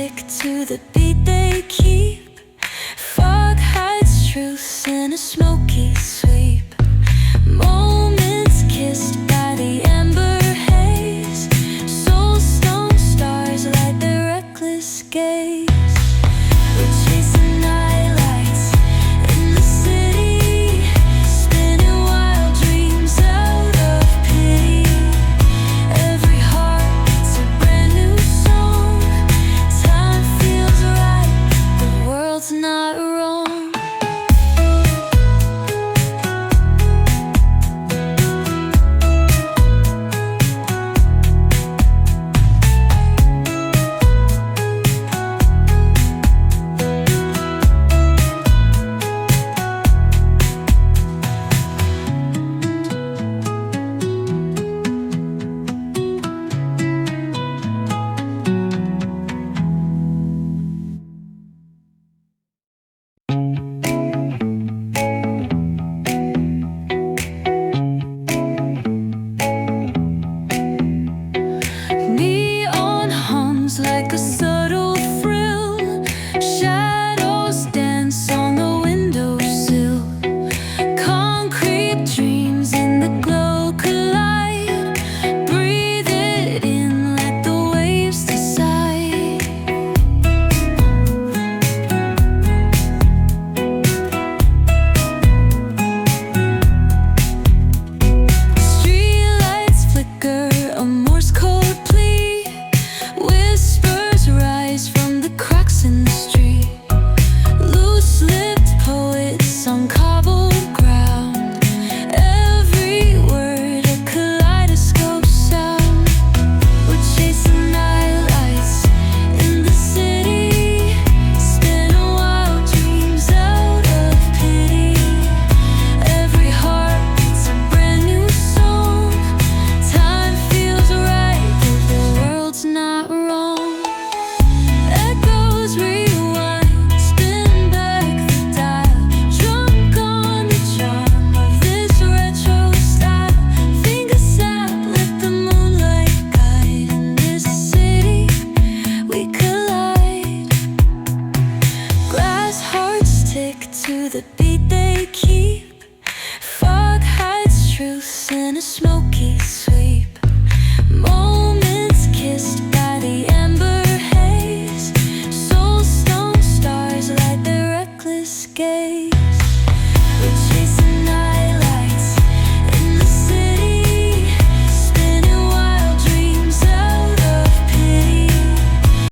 stick to the beat they keep. Fog hides truth in a smoky sweep. Moments kissed by the amber haze. Soul-stone stars light their reckless gaze. We're chasing nightlights in the city, spinning wild dreams out of pity. Every heart's a brand new song. Time feels right, the world's not wrong. Neon hums like a subtle